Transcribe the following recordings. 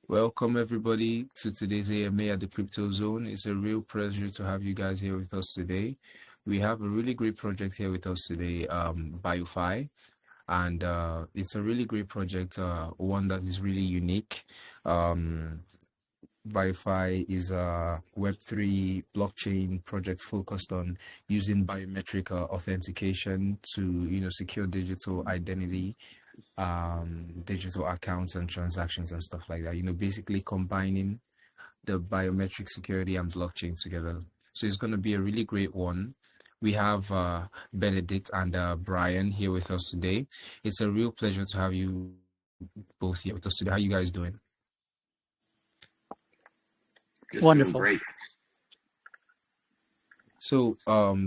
Welcome everybody to today's AMA at the Crypto Zone. It's a real pleasure to have you guys here with us today. We have a really great project here with us today, BioFi, and it's a really great project, one that is really unique. Um, BioFi is a Web3 blockchain project focused on using biometric authentication to, secure digital identity, digital accounts and transactions and stuff like that. Basically combining the biometric security and blockchain together. So it's going to be a really great one. We have Benedict and Brian here with us today. It's a real pleasure to have you both here with us today. How you guys doing? Just Wonderful. Doing great. So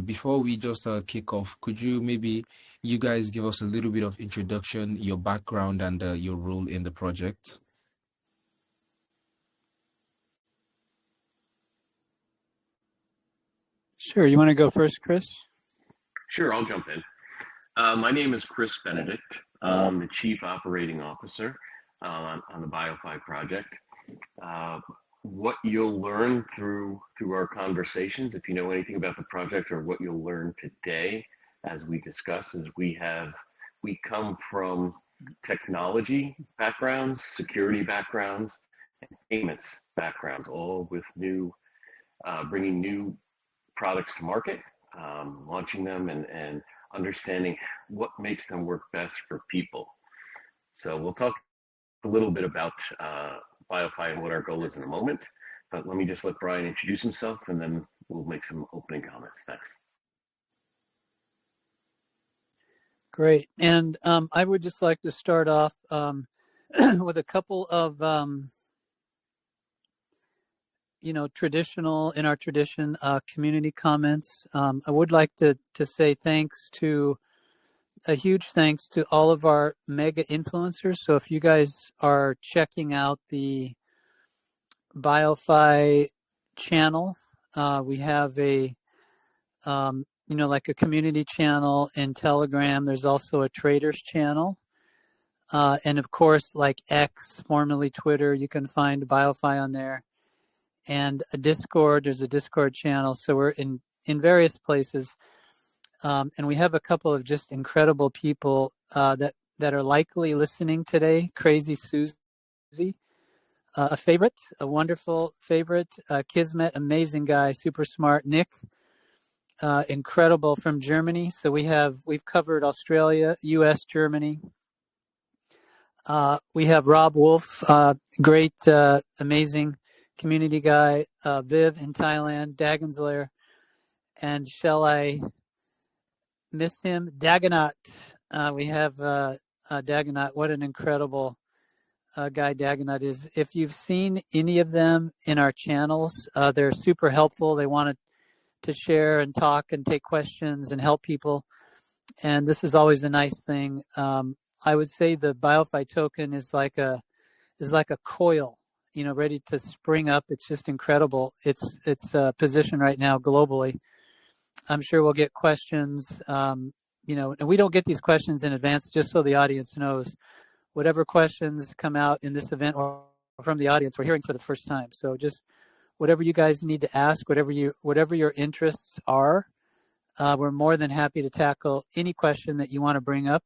before we just kick off, could you maybe you guys give us a little bit of introduction, your background and your role in the project? Sure. You want to go first, Chris? Sure, I'll jump in. My name is Chris Benedict. I'm the Chief Operating Officer on the BioFi project. What you'll learn through our conversations, if you know anything about the project, or what you'll learn today as we discuss, is we come from technology backgrounds, security backgrounds, and payments backgrounds, all with bringing new products to market, launching them, and understanding what makes them work best for people. So we'll talk a little bit about BioFi and what our goal is in a moment, but let me just let Brian introduce himself, and then we'll make some opening comments. Thanks. Great. And I would just like to start off with a couple of, in our tradition, community comments. I would like to say a huge thanks to all of our mega influencers. So if you guys are checking out the BioFi channel, we have like a community channel in Telegram. There's also a traders channel. And of course, like X, formerly Twitter, you can find BioFi on there. And a Discord, there's a Discord channel. So we're in various places. And we have a couple of just incredible people that are likely listening today. Crazy Susie, a wonderful favorite. Kismet, amazing guy, super smart. Nick, incredible, from Germany. So we've covered Australia, US, Germany. We have Rob Wolf, great, amazing community guy. Viv in Thailand, Dagon's Lair, and shall I miss him? Dagonaut. We have Dagonaut. What an incredible guy Dagonaut is. If you've seen any of them in our channels, they're super helpful. They want to share and talk and take questions and help people. And this is always a nice thing. I would say the BioFi token is like a coil, ready to spring up. It's just incredible. It's positioned right now globally. I'm sure we'll get questions, and we don't get these questions in advance, just so the audience knows. Whatever questions come out in this event or from the audience, we're hearing for the first time. So just whatever you guys need to ask, whatever your interests are, we're more than happy to tackle any question that you want to bring up.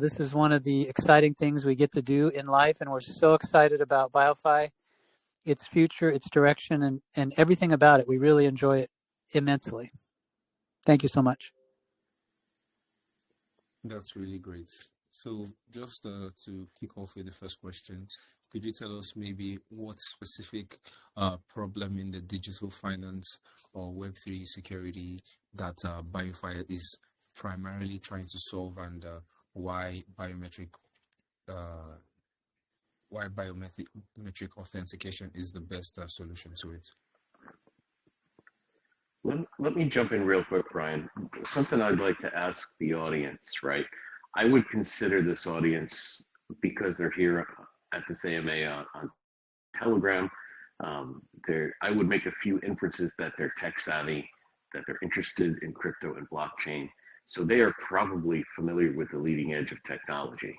This is one of the exciting things we get to do in life, and we're so excited about BioFi, its future, its direction, and everything about it. We really enjoy it immensely. Thank you so much. That's really great. So just to kick off with the first question, could you tell us maybe what specific problem in the digital finance or Web3 security that BioFi is primarily trying to solve, and why biometric authentication is the best solution to it? Let me jump in real quick, Brian. Something I'd like to ask the audience, right? I would consider this audience, because they're here at this AMA on Telegram, I would make a few inferences that they're tech savvy, that they're interested in crypto and blockchain. So they are probably familiar with the leading edge of technology.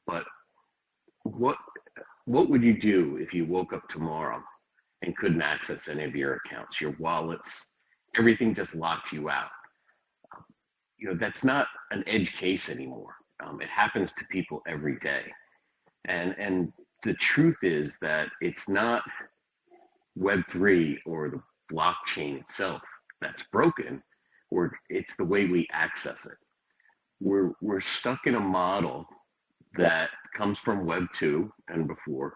But what what would you do if you woke up tomorrow and couldn't access any of your accounts, your wallets, everything just locked you out? That's not an edge case anymore. It happens to people every day. And the truth is that it's not Web3 or the blockchain itself that's broken, or it's the way we access it. We're stuck in a model that comes from Web 2 and before,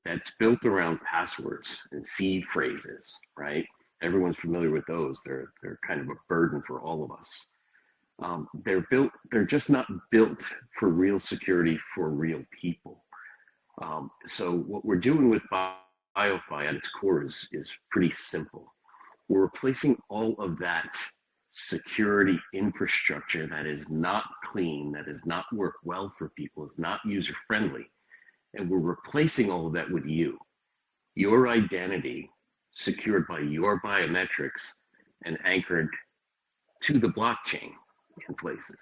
that's built around passwords and seed phrases, right? Everyone's familiar with those. They're kind of a burden for all of us. They're just not built for real security for real people. So what we're doing with BioFi at its core is pretty simple. We're replacing all of that security infrastructure that is not clean, that does not work well for people, is not user friendly. And we're replacing all of that with your identity secured by your biometrics and anchored to the blockchain in places.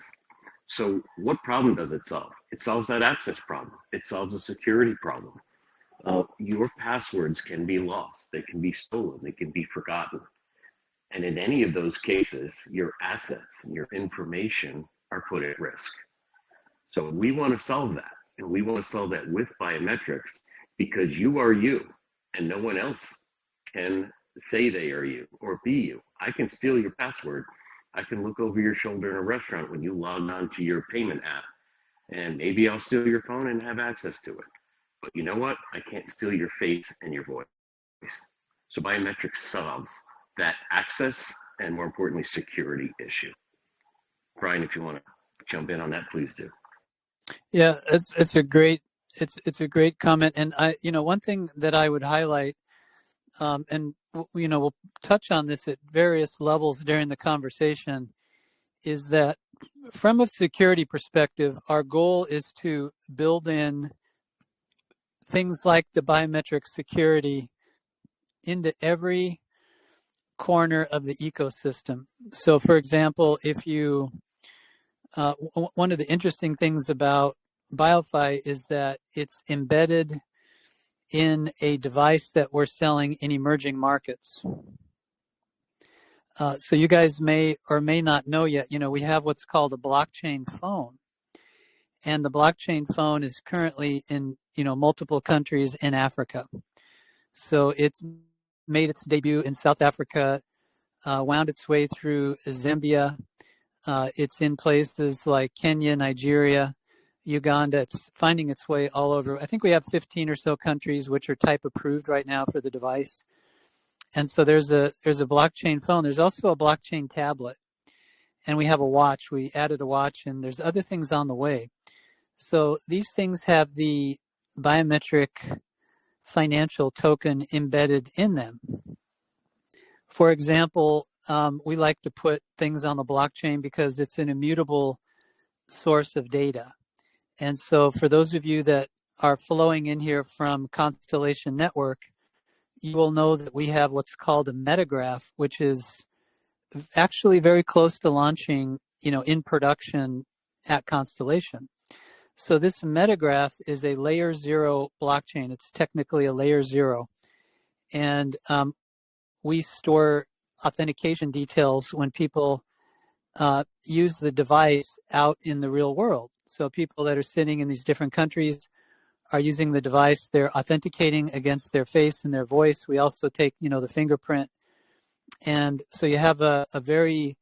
So what problem does it solve? It solves that access problem. It solves a security problem. Your passwords can be lost. They can be stolen. They can be forgotten. And in any of those cases, your assets and your information are put at risk. So we want to solve that. And we want to solve that with biometrics, because you are you and no one else can say they are you or be you. I can steal your password. I can look over your shoulder in a restaurant when you log on to your payment app, and maybe I'll steal your phone and have access to it. But you know what? I can't steal your face and your voice. So biometrics solves that access and, more importantly, security issue. Brian, if you want to jump in on that, please do. Yeah, it's a great comment, and one thing that I would highlight, and we'll touch on this at various levels during the conversation, is that from a security perspective, our goal is to build in things like the biometric security into every corner of the ecosystem. So, for example, if you one of the interesting things about BioFi is that it's embedded in a device that we're selling in emerging markets. So you guys may or may not know yet, we have what's called a blockchain phone. And the blockchain phone is currently in, multiple countries in Africa. So it's made its debut in South Africa, wound its way through Zambia. It's in places like Kenya, Nigeria, Uganda. It's finding its way all over. I think we have 15 or so countries which are type approved right now for the device. And so there's a blockchain phone. There's also a blockchain tablet. And we have a watch. We added a watch, and there's other things on the way. So these things have the biometric financial token embedded in them. For example, we like to put things on the blockchain because it's an immutable source of data. And so for those of you that are flowing in here from Constellation Network, you will know that we have what's called a metagraph, which is actually very close to launching, in production at Constellation. So this metagraph is a layer 0 blockchain. It's technically a layer 0. And we store authentication details when people use the device out in the real world. So people that are sitting in these different countries are using the device. They're authenticating against their face and their voice. We also take, the fingerprint. And so you have a very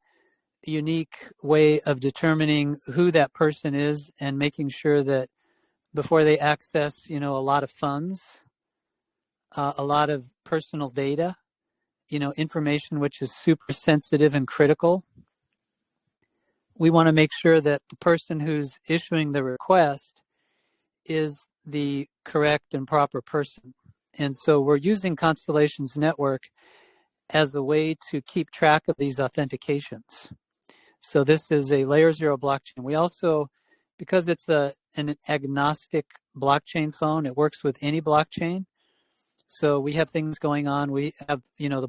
unique way of determining who that person is and making sure that before they access, a lot of funds, a lot of personal data, information which is super sensitive and critical, we want to make sure that the person who's issuing the request is the correct and proper person. And so we're using Constellation's network as a way to keep track of these authentications. So this is a layer 0 blockchain. We also, because it's an agnostic blockchain phone, it works with any blockchain. So we have things going on. We have, the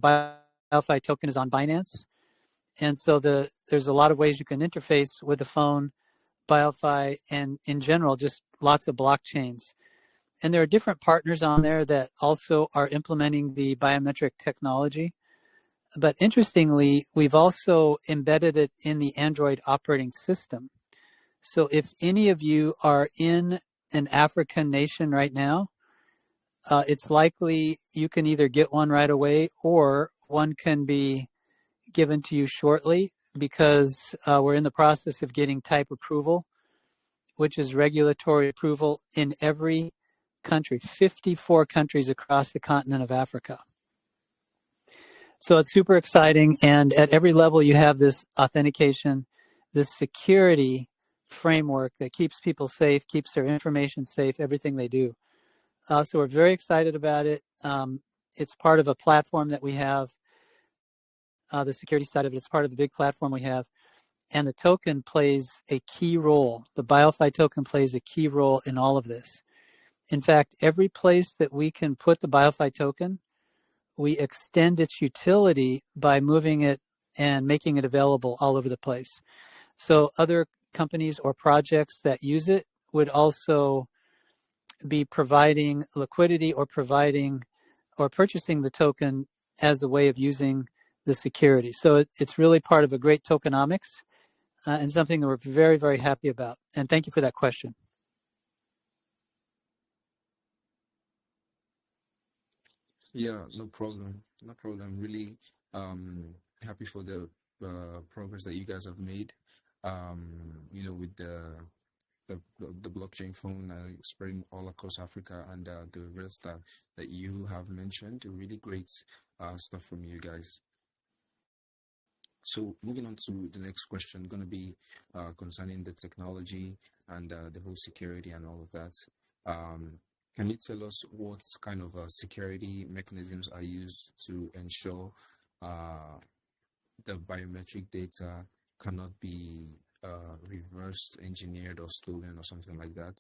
BioFi token is on Binance. And so there's a lot of ways you can interface with the phone, BioFi, and in general, just lots of blockchains. And there are different partners on there that also are implementing the biometric technology. But interestingly, we've also embedded it in the Android operating system. So if any of you are in an African nation right now, it's likely you can either get one right away or one can be given to you shortly, because we're in the process of getting type approval, which is regulatory approval in every country, 54 countries across the continent of Africa. So it's super exciting. And at every level, you have this authentication, this security framework that keeps people safe, keeps their information safe, everything they do. So we're very excited about it. It's part of a platform that we have. The security side of it is part of the big platform we have. And the token plays a key role. The BioFi token plays a key role in all of this. In fact, every place that we can put the BioFi token, we extend its utility by moving it and making it available all over the place. So other companies or projects that use it would also be providing liquidity or providing or purchasing the token as a way of using the security. So it's really part of a great tokenomics and something that we're very, very happy about. And thank you for that question. Yeah, no problem. No problem. Really happy for the progress that you guys have made. With the blockchain phone spreading all across Africa, and the rest that you have mentioned. Really great stuff from you guys. So moving on to the next question, going to be concerning the technology and the whole security and all of that. Can you tell us what kind of security mechanisms are used to ensure the biometric data cannot be reversed engineered or stolen or something like that?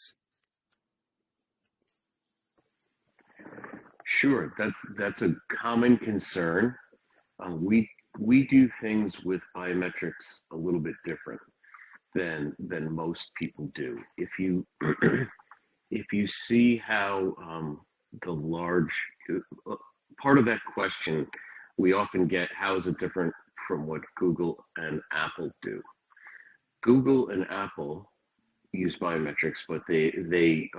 Sure, that's a common concern. We do things with biometrics a little bit different than most people do. If you if you see how the large part of that question we often get, how is it different from what Google and Apple do? Google and Apple use biometrics, but they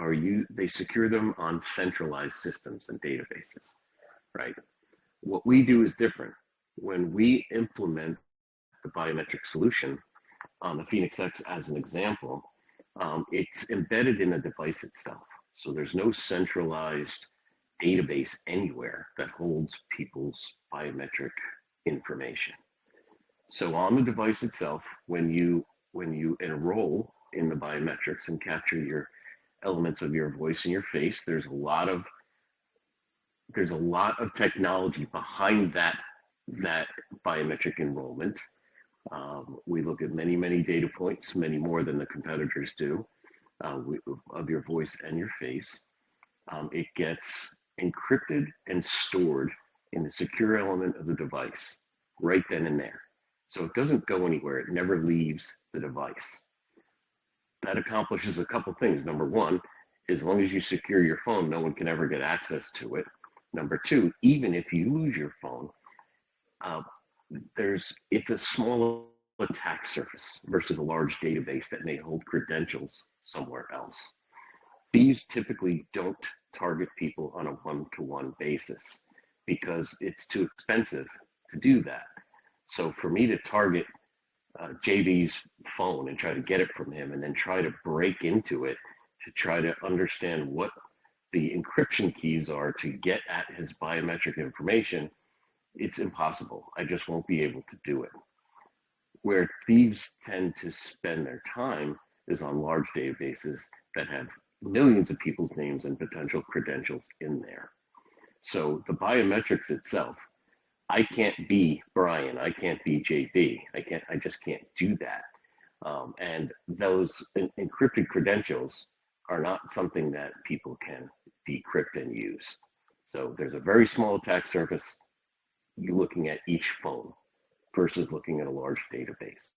secure them on centralized systems and databases, right? What we do is different. When we implement the biometric solution on the PhēnixLoc as an example, it's embedded in the device itself. So there's no centralized database anywhere that holds people's biometric information. So on the device itself, when you enroll in the biometrics and capture your elements of your voice and your face, there's a lot of technology behind that biometric enrollment. We look at many data points, many more than the competitors do, of your voice and your face. It gets encrypted and stored in the secure element of the device right then and there. So it doesn't go anywhere. It never leaves the device. That accomplishes a couple things. Number one, as long as you secure your phone, no one can ever get access to it. Number two, even if you lose your phone, it's a small attack surface versus a large database that may hold credentials somewhere else. Thieves typically don't target people on a one-to-one basis because it's too expensive to do that. So for me to target JV's phone and try to get it from him and then try to break into it to try to understand what the encryption keys are to get at his biometric information, it's impossible. I just won't be able to do it. Where thieves tend to spend their time is on large databases that have millions of people's names and potential credentials in there. So the biometrics itself, I can't be Brian, I can't be JB, I just can't do that. And those encrypted credentials are not something that people can decrypt and use. So there's a very small attack surface. You're looking at each phone versus looking at a large database.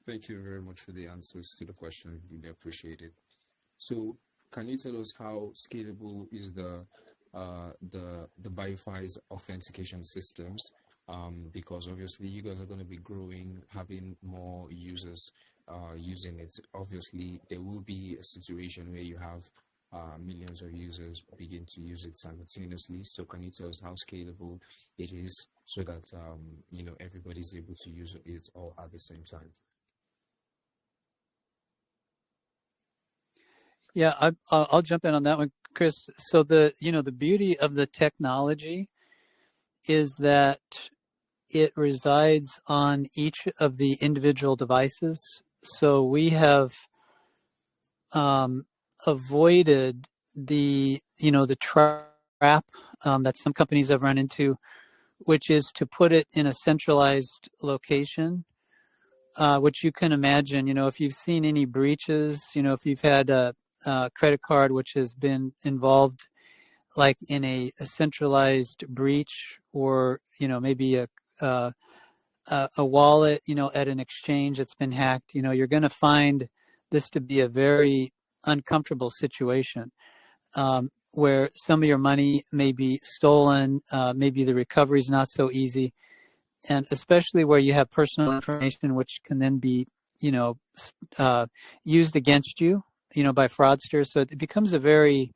Thank you very much for the answers to the question. Really appreciate it. So, can you tell us how scalable is the BioFi's authentication systems? Because obviously you guys are going to be growing, having more users using it. Obviously, there will be a situation where you have millions of users begin to use it simultaneously. So, can you tell us how scalable it is so that everybody's able to use it all at the same time? Yeah, I'll jump in on that one, Chris. So the beauty of the technology is that it resides on each of the individual devices. So we have avoided the trap that some companies have run into, which is to put it in a centralized location. Which you can imagine, if you've seen any breaches, if you've had a credit card which has been involved like in a centralized breach, or maybe a wallet at an exchange that's been hacked, you're going to find this to be a very uncomfortable situation, where some of your money may be stolen, maybe the recovery is not so easy, and especially where you have personal information which can then be used against you by fraudsters. So it becomes a very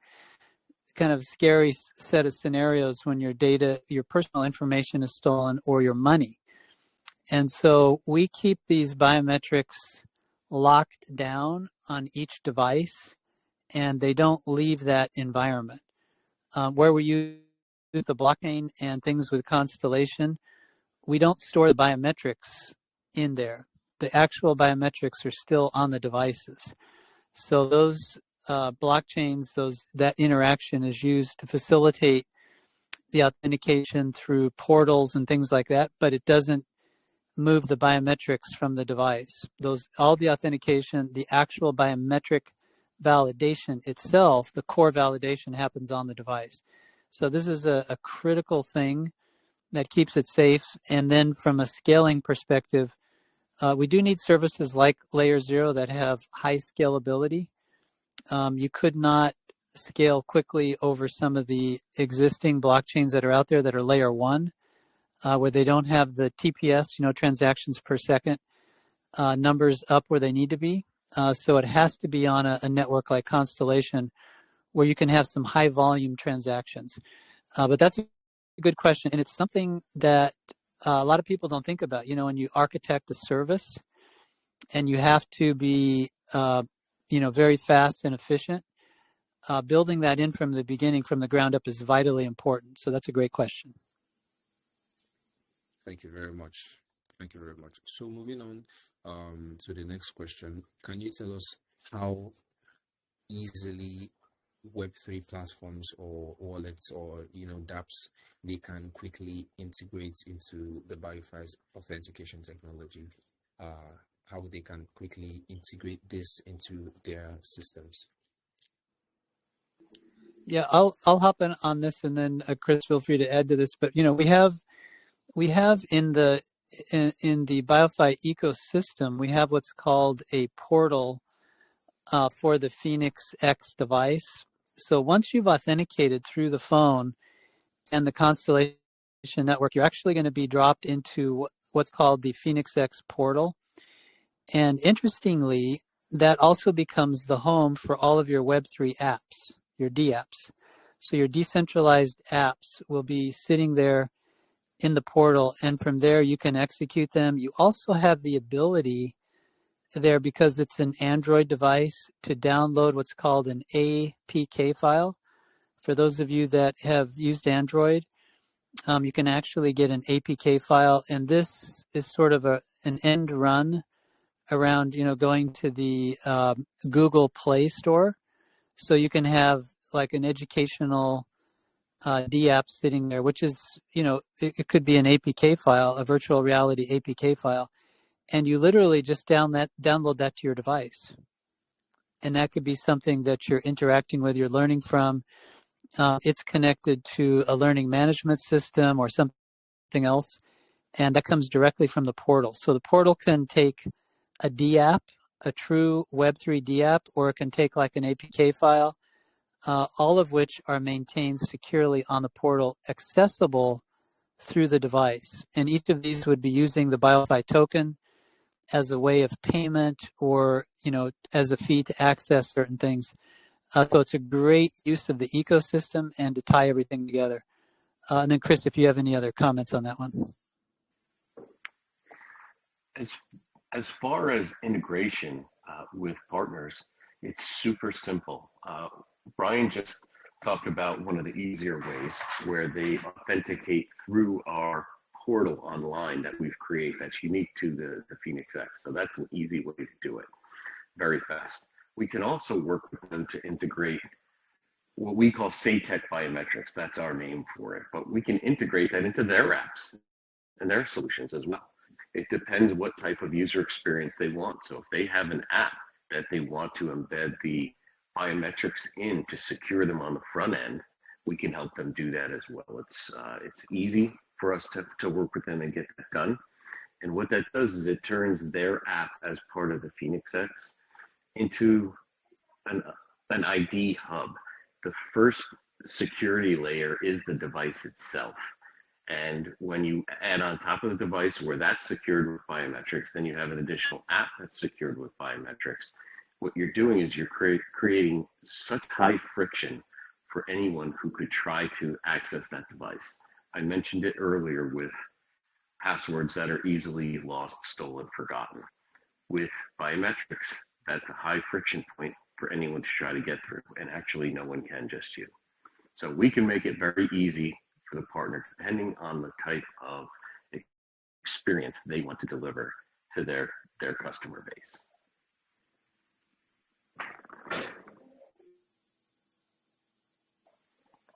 kind of scary set of scenarios when your personal information is stolen, or your money. And so we keep these biometrics locked down on each device, and they don't leave that environment. Where we use the blockchain and things with Constellation, we don't store the biometrics in there. The actual biometrics are still on the devices. So those blockchains, that interaction is used to facilitate the authentication through portals and things like that, but it doesn't move the biometrics from the device. All the authentication, the actual biometric validation itself, the core validation, happens on the device. So this is a critical thing that keeps it safe. And then from a scaling perspective, we do need services like Layer 0 that have high scalability. You could not scale quickly over some of the existing blockchains that are out there that are Layer 1, where they don't have the TPS, transactions per second, numbers up where they need to be. So it has to be on a network like Constellation, where you can have some high volume transactions. But that's a good question. And it's something that a lot of people don't think about. When you architect a service and you have to be, very fast and efficient, building that in from the beginning, from the ground up, is vitally important. So that's a great question. Thank you very much. Thank you very much. So moving on to the next question, can you tell us how easily Web3 platforms or wallets or dApps, they can quickly integrate into the BioFi's authentication technology? How they can quickly integrate this into their systems? Yeah, I'll hop in on this, and then Chris, feel free to add to this. But we have in the BioFi ecosystem, we have what's called a portal for the PhēnixX device. So once you've authenticated through the phone and the Constellation network, you're actually going to be dropped into what's called the PhēnixX portal. And interestingly, that also becomes the home for all of your Web3 apps, your dApps. So your decentralized apps will be sitting there in the portal, and from there you can execute them. You also have the ability there, because it's an Android device, to download what's called an APK file. For those of you that have used Android, you can actually get an APK file, and this is sort of an end run around going to the Google Play Store. So you can have like an educational dApp sitting there, which is, it could be an APK file, a virtual reality APK file, and you literally just download that to your device. And that could be something that you're interacting with, you're learning from. It's connected to a learning management system or something else, and that comes directly from the portal. So the portal can take a DApp, a true Web3 DApp, or it can take like an APK file, all of which are maintained securely on the portal, accessible through the device. And each of these would be using the BioFi token as a way of payment, or as a fee to access certain things. So it's a great use of the ecosystem and to tie everything together. And then Chris, if you have any other comments on that one. As far as integration with partners, it's super simple. Brian just talked about one of the easier ways where they authenticate through our portal online that we've created that's unique to the PhēnixX. So that's an easy way to do it, very fast. We can also work with them to integrate what we call Say-Tec biometrics. That's our name for it. But we can integrate that into their apps and their solutions as well. It depends what type of user experience they want. So if they have an app that they want to embed the biometrics in to secure them on the front end, we can help them do that as well. It's easy for us to work with them and get that done. And what that does is it turns their app as part of the PhēnixX into an ID hub. The first security layer is the device itself. And when you add on top of the device where that's secured with biometrics, then you have an additional app that's secured with biometrics. What you're doing is you're creating such high friction for anyone who could try to access that device. I mentioned it earlier with passwords that are easily lost, stolen, forgotten. With biometrics, that's a high friction point for anyone to try to get through, and actually no one can, just you. So we can make it very easy for the partner, depending on the type of experience they want to deliver to their customer base.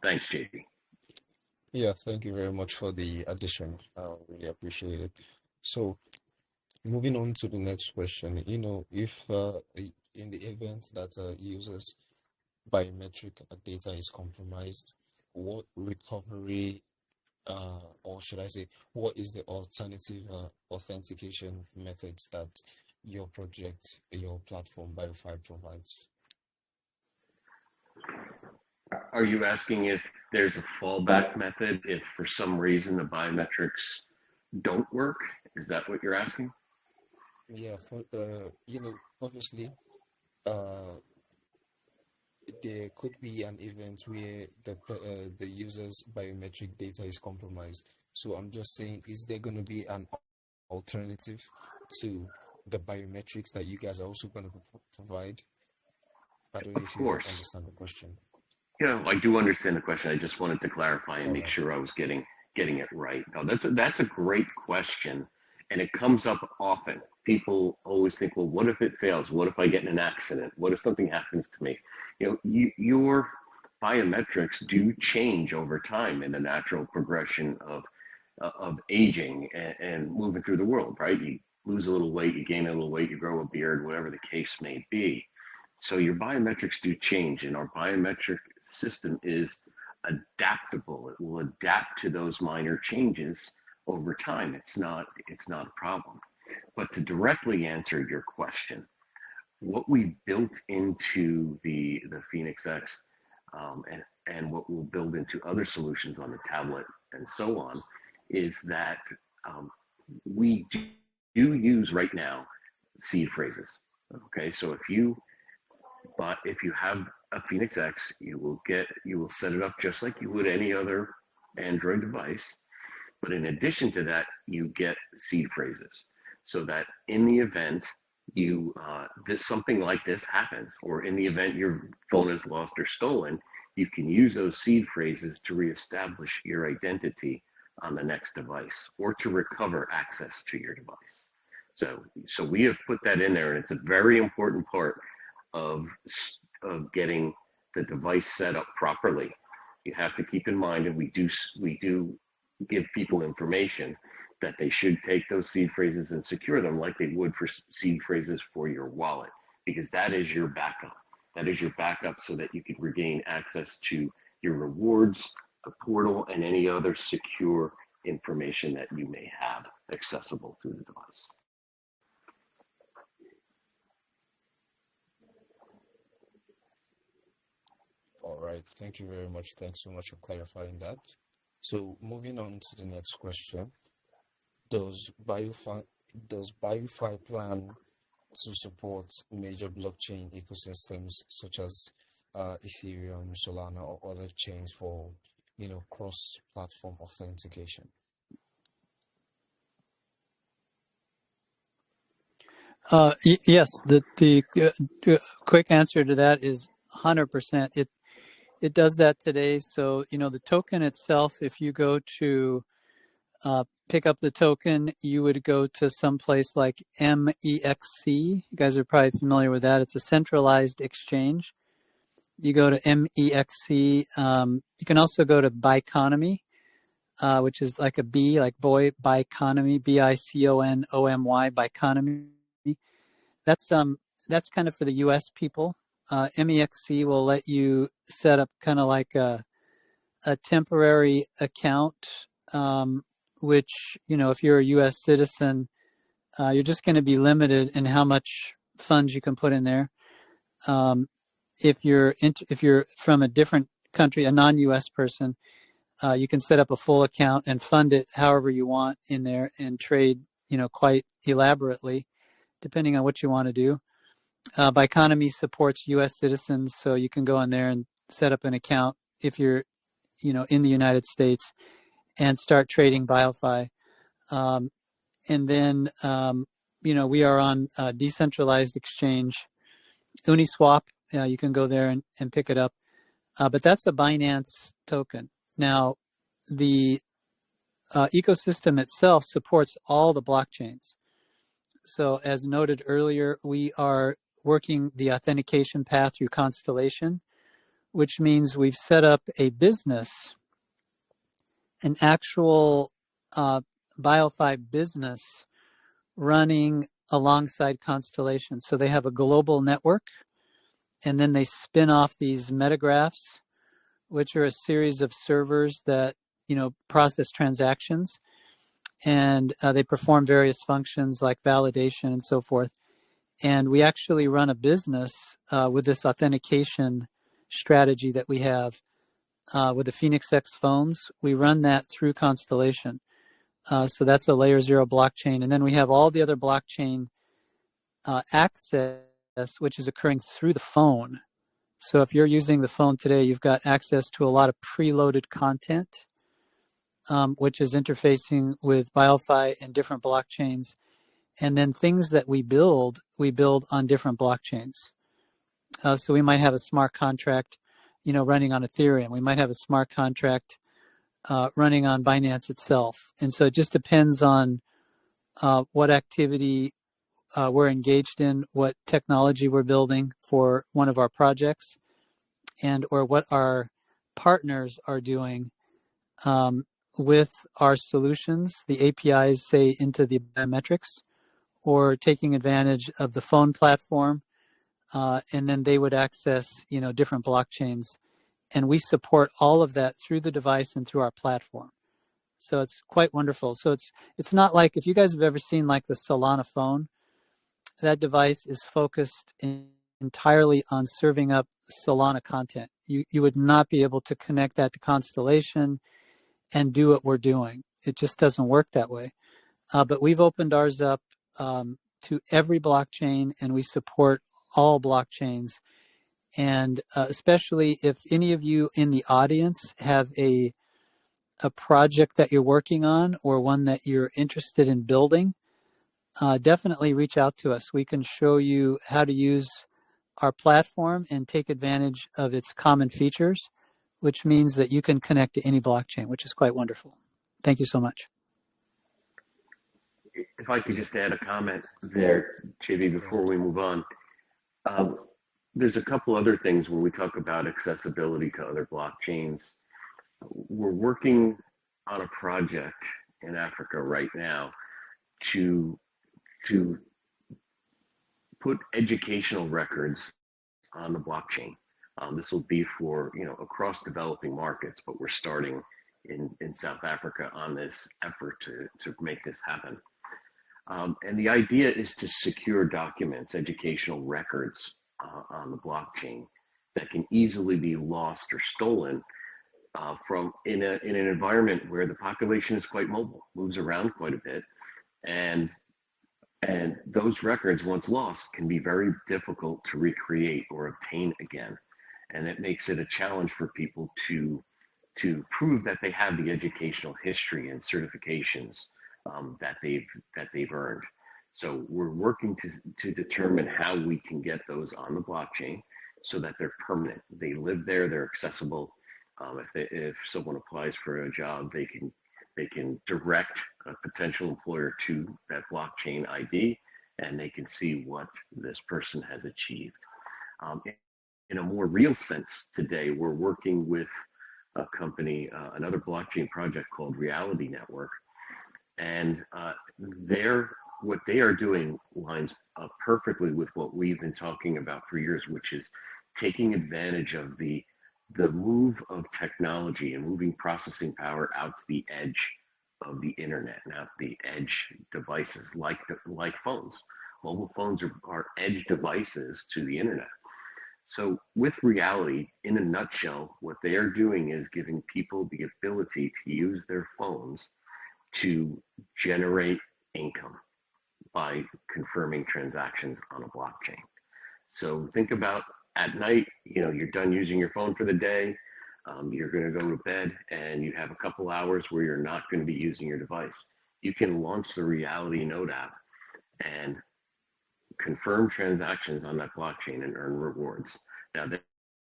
Thanks, JP. Yeah, thank you very much for the addition. I really appreciate it. So, moving on to the next question, if in the event that a user's biometric data is compromised, what recovery, or should I say, what is the alternative authentication methods that your project, your platform, BioFi provides? Are you asking if there's a fallback method if for some reason the biometrics don't work? Is that what you're asking? Yeah, obviously, there could be an event where the user's biometric data is compromised. So I'm just saying, is there going to be an alternative to the biometrics that you guys are also going to provide? I don't know if you understand the question. Yeah, I do understand the question. I just wanted to clarify and make sure I was getting it right. No, that's a great question, and it comes up often. People always think, well, what if it fails? What if I get in an accident? What if something happens to me? Your biometrics do change over time in the natural progression of aging and moving through the world, right? You lose a little weight, you gain a little weight, you grow a beard, whatever the case may be. So your biometrics do change, and our biometric system is adaptable. It will adapt to those minor changes over time. It's not a problem. But to directly answer your question, what we built into the PhēnixX and what we'll build into other solutions on the tablet and so on is that we do use right now seed phrases. Okay, so if you have a PhēnixX, you will set it up just like you would any other Android device. But in addition to that, you get seed phrases, so that in the event something like this happens, or in the event your phone is lost or stolen, you can use those seed phrases to reestablish your identity on the next device, or to recover access to your device. So we have put that in there, and it's a very important part of getting the device set up properly. You have to keep in mind, and we do give people information that they should take those seed phrases and secure them like they would for seed phrases for your wallet, because that is your backup. That is your backup so that you can regain access to your rewards, the portal, and any other secure information that you may have accessible through the device. right. Thank you very much. Thanks so much for clarifying that. So moving on to the next question. Does BioFi does BioFi plan to support major blockchain ecosystems such as Ethereum, Solana, or other chains for, cross-platform authentication? Yes, quick answer to that is 100%. It does that today. So, the token itself, if you go to pick up the token, you would go to some place like MEXC. You guys are probably familiar with that. It's a centralized exchange. You go to MEXC. You can also go to Biconomy, which is like a B, like boy, Biconomy, BICONOMY, Biconomy. That's kind of for the U.S. people. MEXC will let you set up kind of like a temporary account, which, if you're a U.S. citizen, you're just going to be limited in how much funds you can put in there. If you're from a different country, a non-U.S. person, you can set up a full account and fund it however you want in there and trade, quite elaborately, depending on what you want to do. Biconomy supports U.S. citizens, so you can go in there and set up an account if you're, in the United States and start trading BioFi. And then, we are on a decentralized exchange, Uniswap. You can go there and pick it up. But that's a Binance token. Now, the ecosystem itself supports all the blockchains. So as noted earlier, we are working the authentication path through Constellation, which means we've set up a business, an actual BioFi business running alongside Constellation. So they have a global network, and then they spin off these metagraphs, which are a series of servers that, process transactions, and they perform various functions like validation and so forth. And we actually run a business with this authentication strategy that we have with the PhēnixLoc phones. We run that through Constellation. So that's a layer 0 blockchain. And then we have all the other blockchain access, which is occurring through the phone. So if you're using the phone today, you've got access to a lot of preloaded content, which is interfacing with BioFi and different blockchains. And then things that we build on different blockchains. So we might have a smart contract, running on Ethereum. We might have a smart contract running on Binance itself. And so it just depends on what activity we're engaged in, what technology we're building for one of our projects, and or what our partners are doing with our solutions, the APIs, say, into the biometrics, or taking advantage of the phone platform, and then they would access, different blockchains. And we support all of that through the device and through our platform. So it's quite wonderful. So it's not like, if you guys have ever seen like the Solana phone, that device is focused entirely on serving up Solana content. You would not be able to connect that to Constellation and do what we're doing. It just doesn't work that way. But we've opened ours up to every blockchain, and we support all blockchains. And especially if any of you in the audience have a project that you're working on or one that you're interested in building, definitely reach out to us. We can show you how to use our platform and take advantage of its common features, which means that you can connect to any blockchain, which is quite wonderful. Thank you so much. If I could just add a comment there, JB, before we move on. There's a couple other things when we talk about accessibility to other blockchains. We're working on a project in Africa right now to put educational records on the blockchain. This will be for, across developing markets, but we're starting in South Africa on this effort to make this happen. And the idea is to secure documents, educational records on the blockchain, that can easily be lost or stolen from in an environment where the population is quite mobile, moves around quite a bit, and those records, once lost, can be very difficult to recreate or obtain again, and it makes it a challenge for people to prove that they have the educational history and certifications that they've earned. So we're working to determine how we can get those on the blockchain so that they're permanent. They live there, they're accessible. If someone applies for a job, they can direct a potential employer to that blockchain ID, and they can see what this person has achieved. In a more real sense today, we're working with a company, another blockchain project called Reality Network, and what they are doing lines up perfectly with what we've been talking about for years, which is taking advantage of the move of technology and moving processing power out to the edge of the internet, now the edge devices like phones. Mobile phones are edge devices to the internet. So with Reality, in a nutshell, what they are doing is giving people the ability to use their phones to generate income by confirming transactions on a blockchain. So think about at night, you're done using your phone for the day, you're going to go to bed, and you have a couple hours where you're not going to be using your device. You can launch the Reality Node app and confirm transactions on that blockchain and earn rewards. Now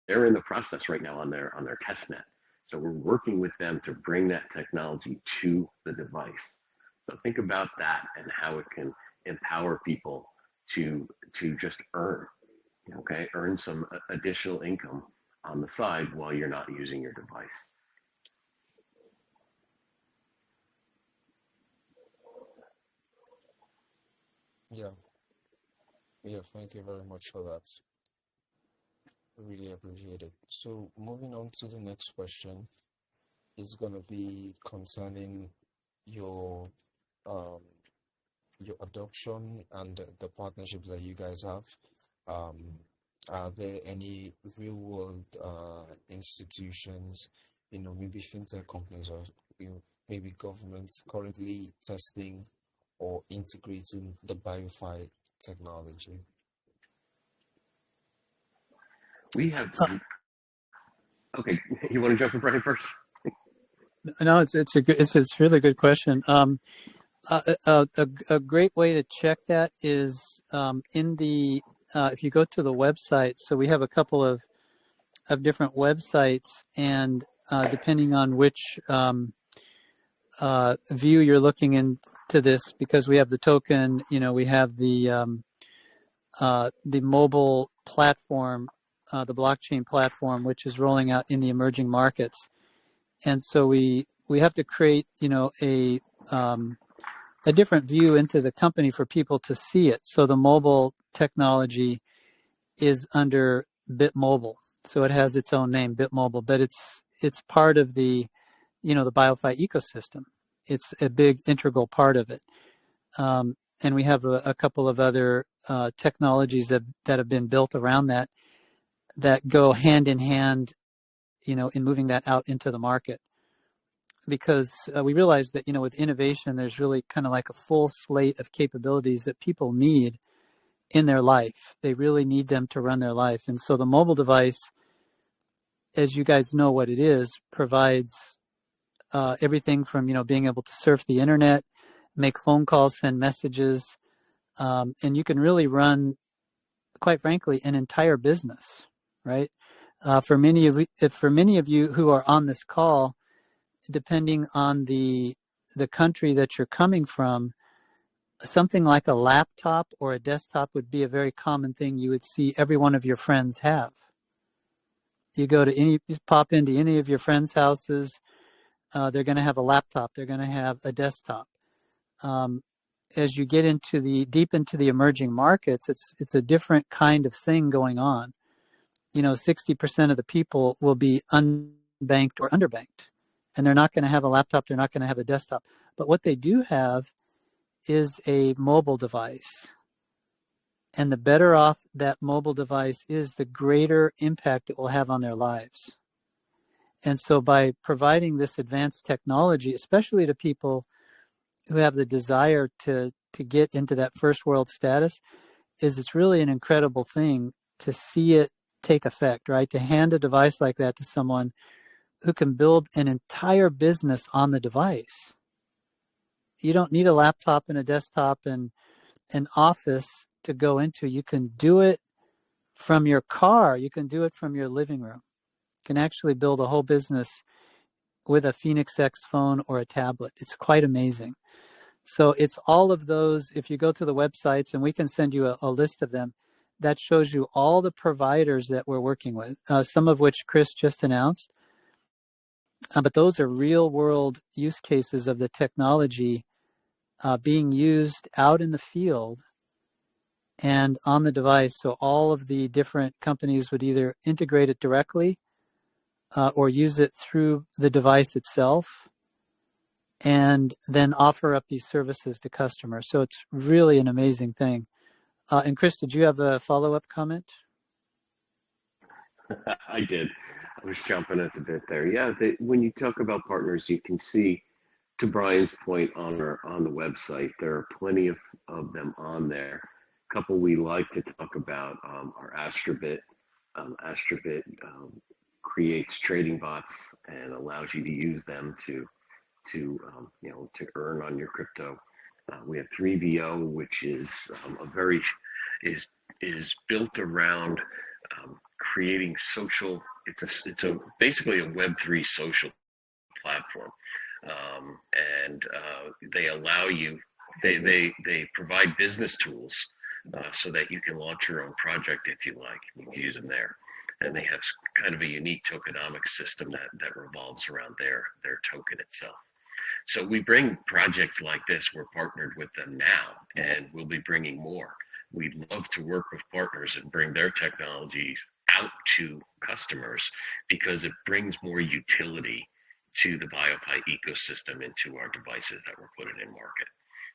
they're in the process right now on their testnet. So we're working with them to bring that technology to the device. So think about that and how it can empower people to just earn some additional income on the side while you're not using your device. Yeah, yeah, thank you very much for that. Really appreciate it. So moving on to the next question is gonna be concerning your um your adoption and the partnerships that you guys have. Um, are there any real world institutions, maybe fintech companies or maybe governments currently testing or integrating the BioFi technology? We have, okay, you want to jump in, Brian, first? No, it's a really good question. A great way to check that is in the if you go to the website. So we have a couple of different websites, and depending on which view you're looking into this, because we have the token, we have the mobile platform, the blockchain platform, which is rolling out in the emerging markets, and so we have to create, a different view into the company for people to see it. So the mobile technology is under BitMobile. So it has its own name, BitMobile, but it's part of the, the BioFi ecosystem. It's a big integral part of it. And we have a couple of other technologies that have been built around that go hand in hand, in moving that out into the market. Because we realize that, with innovation, there's really kind of like a full slate of capabilities that people need in their life. They really need them to run their life. And so the mobile device, as you guys know what it is, provides everything from, being able to surf the internet, make phone calls, send messages, and you can really run, quite frankly, an entire business, right? For many of you who are on this call, depending on the country that you're coming from, something like a laptop or a desktop would be a very common thing you would see every one of your friends have. You pop into any of your friends' houses, they're going to have a laptop, they're going to have a desktop. As you get deep into the emerging markets, it's a different kind of thing going on. 60% of the people will be unbanked or underbanked, and they're not going to have a laptop, they're not going to have a desktop. But what they do have is a mobile device. And the better off that mobile device is, the greater impact it will have on their lives. And so by providing this advanced technology, especially to people who have the desire to get into that first world status, it's really an incredible thing to see it take effect, right? To hand a device like that to someone who can build an entire business on the device. You don't need a laptop and a desktop and an office to go into. You can do it from your car. You can do it from your living room. You can actually build a whole business with a PhēnixLoc phone or a tablet. It's quite amazing. So it's all of those. If you go to the websites, and we can send you a list of them, that shows you all the providers that we're working with, some of which Chris just announced. But those are real world use cases of the technology being used out in the field and on the device. So all of the different companies would either integrate it directly or use it through the device itself, and then offer up these services to customers. So it's really an amazing thing. And Chris, did you have a follow-up comment? I did. I was jumping at the bit there. Yeah, when you talk about partners, you can see, to Brian's point, on the website, there are plenty of them on there. A couple we like to talk about are Astrobit. Astrobit creates trading bots and allows you to use them to earn on your crypto. We have 3VO, which is is built around creating social. It's basically a Web3 social platform, and they allow you. They provide business tools so that you can launch your own project if you like. You can use them there, and they have kind of a unique tokenomic system that revolves around their token itself. So we bring projects like this. We're partnered with them now, and we'll be bringing more. We'd love to work with partners and bring their technologies out to customers, because it brings more utility to the BioFi ecosystem into our devices that we're putting in market.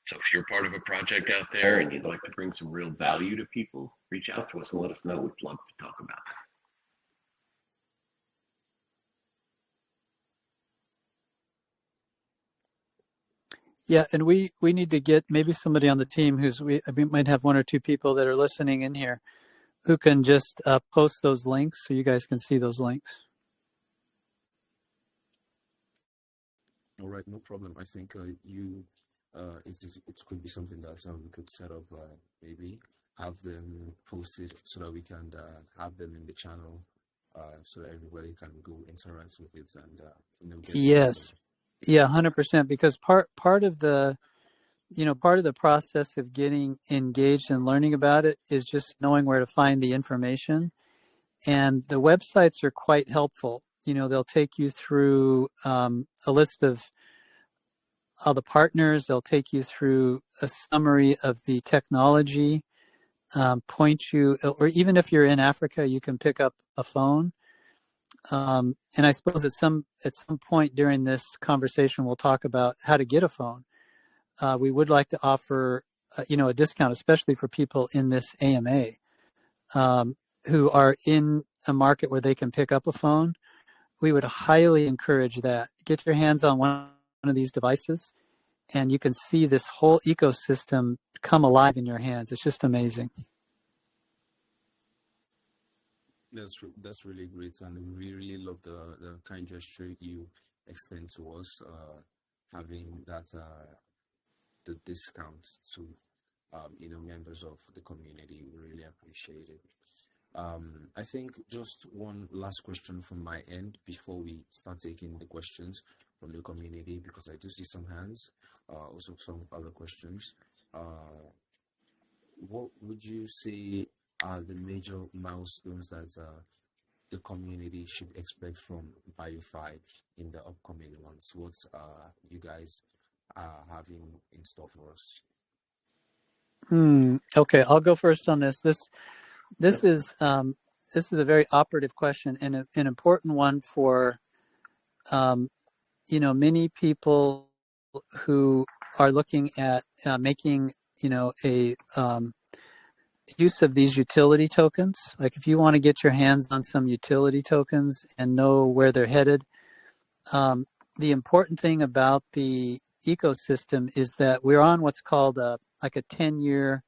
So if you're part of a project out there and you'd like to bring some real value to people, reach out to us and let us know. We'd love to talk about that. Yeah, and we need to get maybe somebody on the team we might have one or two people that are listening in here who can just post those links so you guys can see those links. All right, no problem. I think it could be something that we could set up, maybe have them posted so that we can have them in the channel, so that everybody can go interact with it and get Yes. Yeah, 100%. Because part of the process of getting engaged and learning about it is just knowing where to find the information. And the websites are quite helpful. They'll take you through a list of all the partners. They'll take you through a summary of the technology, point you, or even if you're in Africa, you can pick up a phone. And I suppose at some point during this conversation, we'll talk about how to get a phone. We would like to offer, a discount, especially for people in this AMA who are in a market where they can pick up a phone. We would highly encourage that. Get your hands on one of these devices, and you can see this whole ecosystem come alive in your hands. It's just amazing. That's really great, and we really love the kind gesture you extend to us, having that the discount to members of the community. We really appreciate it. I think just one last question from my end before we start taking the questions from the community, because I do see some hands, also some other questions. What would you say are the major milestones that the community should expect from BioFi in the upcoming months? What you guys are having in store for us? Okay, I'll go first on this. This is a very operative question, and an important one for many people who are looking at making use of these utility tokens. Like if you want to get your hands on some utility tokens and know where they're headed, the important thing about the ecosystem is that we're on what's called like a 10-year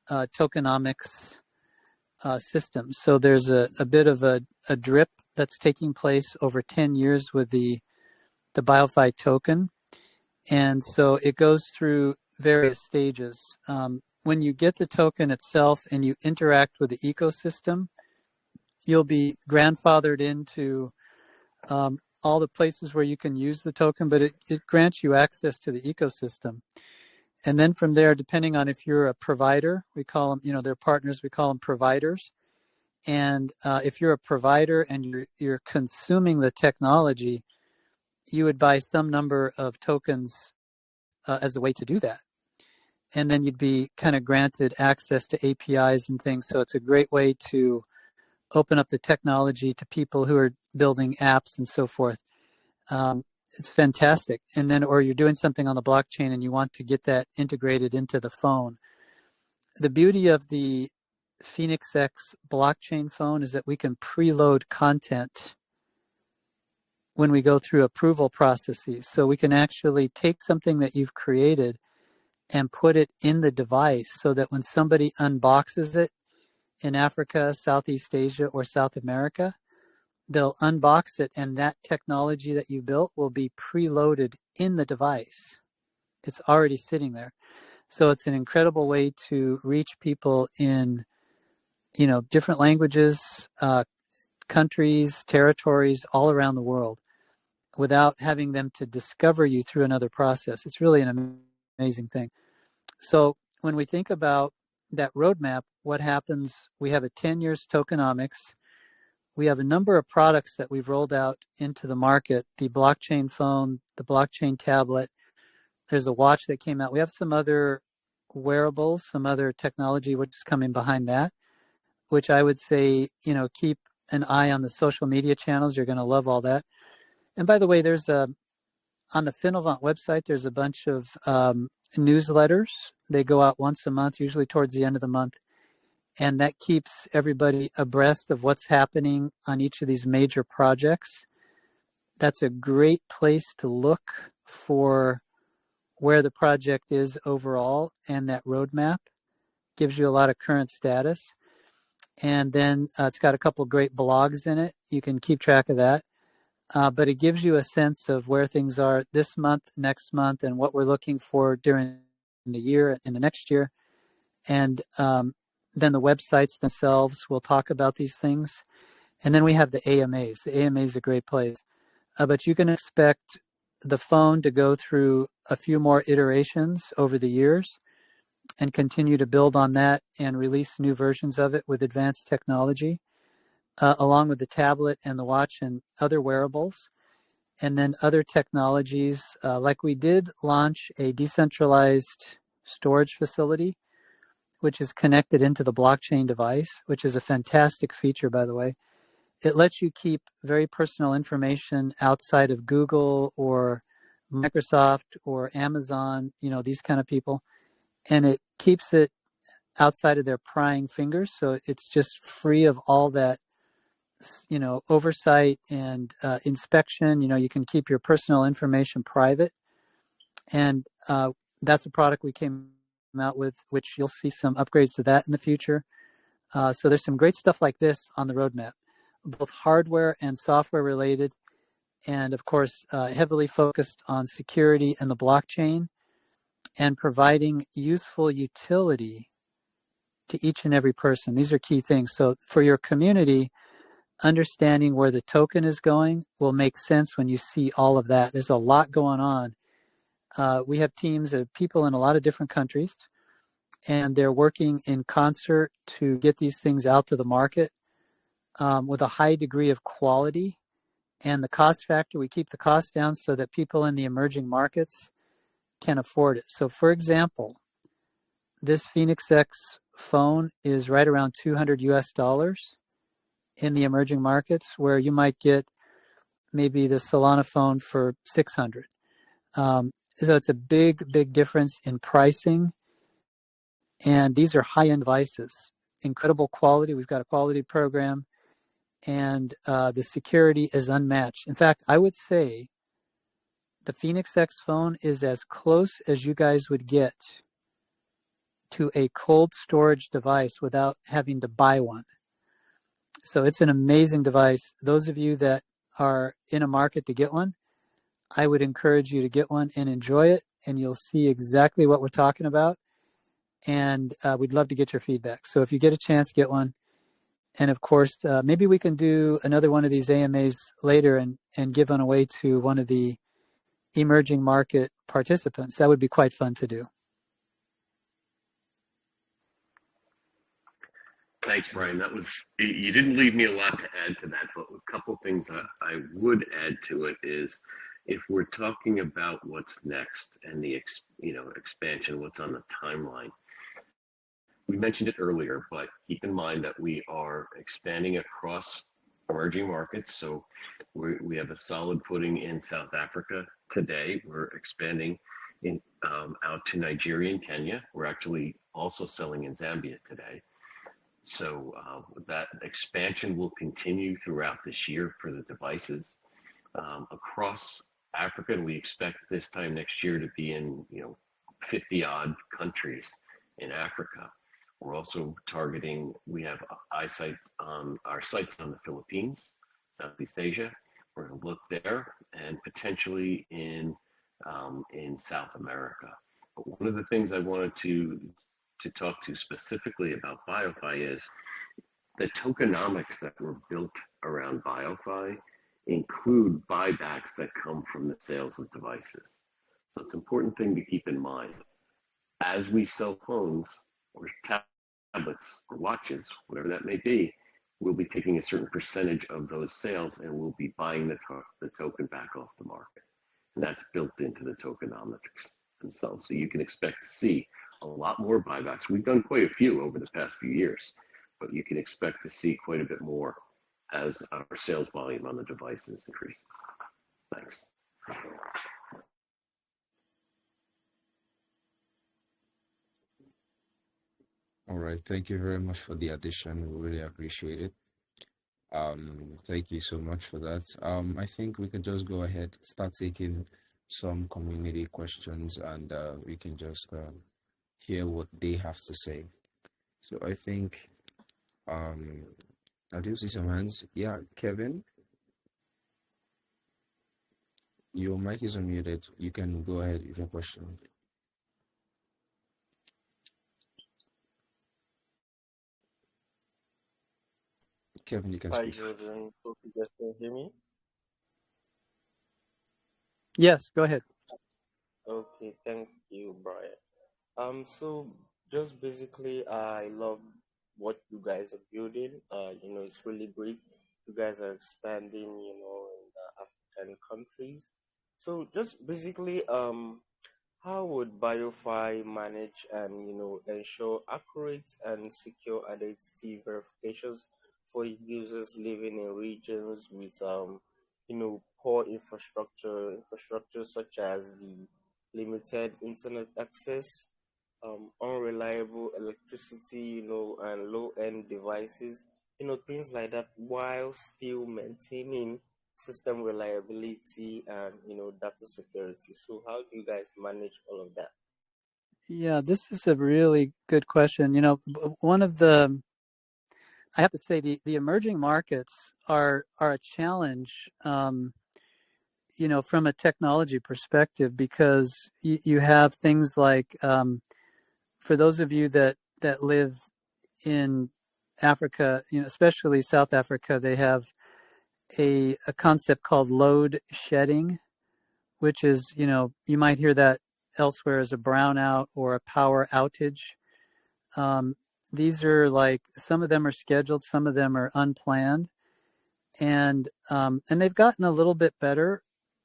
tokenomics system. So there's a bit of a drip that's taking place over 10 years with the BioFi token. And so it goes through various stages. When you get the token itself and you interact with the ecosystem, you'll be grandfathered into all the places where you can use the token, but it grants you access to the ecosystem. And then from there, depending on if you're a provider, we call them, they're partners, we call them providers. And if you're a provider and you're consuming the technology, you would buy some number of tokens as a way to do that. And then you'd be kind of granted access to APIs and things. So it's a great way to open up the technology to people who are building apps and so forth. It's fantastic. And then, or you're doing something on the blockchain and you want to get that integrated into the phone. The beauty of the PhēnixLoc blockchain phone is that we can preload content when we go through approval processes. So we can actually take something that you've created and put it in the device so that when somebody unboxes it in Africa, Southeast Asia, or South America, they'll unbox it and that technology that you built will be preloaded in the device. It's already sitting there. So it's an incredible way to reach people in, different languages, countries, territories all around the world without having them to discover you through another process. It's really an amazing thing. So when we think about that roadmap, what happens, we have a 10 years tokenomics. We have a number of products that we've rolled out into the market, the blockchain phone, the blockchain tablet. There's a watch that came out. We have some other wearables, some other technology which is coming behind that, which I would say, keep an eye on the social media channels. You're going to love all that. And by the way, there's on the PhēnixLoc website, there's a bunch of newsletters. They go out once a month, usually towards the end of the month. And that keeps everybody abreast of what's happening on each of these major projects. That's a great place to look for where the project is overall, and that roadmap gives you a lot of current status. And then it's got a couple great blogs in it. You can keep track of that. But it gives you a sense of where things are this month, next month, and what we're looking for during the year and the next year. And then the websites themselves will talk about these things. And then we have the AMAs. The AMA is a great place. But you can expect the phone to go through a few more iterations over the years and continue to build on that and release new versions of it with advanced technology, along with the tablet and the watch and other wearables. And then other technologies, like we did launch a decentralized storage facility, which is connected into the blockchain device, which is a fantastic feature, by the way. It lets you keep very personal information outside of Google or Microsoft or Amazon, these kind of people. And it keeps it outside of their prying fingers. So it's just free of all that, oversight and inspection. You can keep your personal information private. And that's a product we came out with, which you'll see some upgrades to that in the future. So there's some great stuff like this on the roadmap, both hardware and software related, and of course, heavily focused on security and the blockchain and providing useful utility to each and every person. These are key things. So for your community, understanding where the token is going will make sense when you see all of that. There's a lot going on. We have teams of people in a lot of different countries, and they're working in concert to get these things out to the market with a high degree of quality. And the cost factor, we keep the cost down so that people in the emerging markets can afford it. So for example, this PhēnixLoc phone is right around $200 in the emerging markets, where you might get maybe the Solana phone for $600. So it's a big difference in pricing. And these are high-end devices, incredible quality. We've got a quality program, and the security is unmatched. In fact, I would say the PhēnixLoc phone is as close as you guys would get to a cold storage device without having to buy one. So it's an amazing device. Those of you that are in a market to get one, I would encourage you to get one and enjoy it, and you'll see exactly what we're talking about. And we'd love to get your feedback. So if you get a chance, get one. And of course, maybe we can do another one of these AMAs later and give one away to one of the emerging market participants. That would be quite fun to do. Thanks, Brian. You didn't leave me a lot to add to that, but a couple things I would add to it is, if we're talking about what's next and the expansion, what's on the timeline. We mentioned it earlier, but keep in mind that we are expanding across emerging markets. So we have a solid footing in South Africa today. We're expanding out to Nigeria and Kenya. We're actually also selling in Zambia today. So that expansion will continue throughout this year for the devices across Africa. And we expect this time next year to be in 50 odd countries in Africa. We're also targeting. We have our sights on the Philippines, Southeast Asia. We're going to look there and potentially in South America. But one of the things I wanted to talk to specifically about BioFi is the tokenomics that were built around BioFi include buybacks that come from the sales of devices. So it's an important thing to keep in mind. As we sell phones or tablets or watches, whatever that may be, we'll be taking a certain percentage of those sales and we'll be buying the token back off the market. And that's built into the tokenomics themselves. So you can expect to see a lot more buybacks. We've done quite a few over the past few years, but you can expect to see quite a bit more as our sales volume on the devices increases. Thanks. All right. Thank you very much for the addition. We really appreciate it. Thank you so much for that. I think we can just go ahead, start taking some community questions, and we can just hear what they have to say. So I think I do see some hands. Yeah, Kevin, your mic is unmuted. You can go ahead with your question. Kevin, you can Hi, speak. Jordan. Hope you guys can hear me. Yes, go ahead. Okay, thank you, Brian. So just basically, I love what you guys are building. It's really great. You guys are expanding, in the African countries. So just basically, how would BioFi manage and ensure accurate and secure identity verifications for users living in regions with poor infrastructure such as the limited internet access, unreliable electricity, and low-end devices, things like that, while still maintaining system reliability and data security. So how do you guys manage all of that? Yeah, this is a really good question. One of I have to say the emerging markets are a challenge, from a technology perspective, because you have things like, for those of you that live in Africa, especially South Africa, they have a concept called load shedding, which is, you might hear that elsewhere as a brownout or a power outage. These are like, some of them are scheduled, some of them are unplanned, and they've gotten a little bit better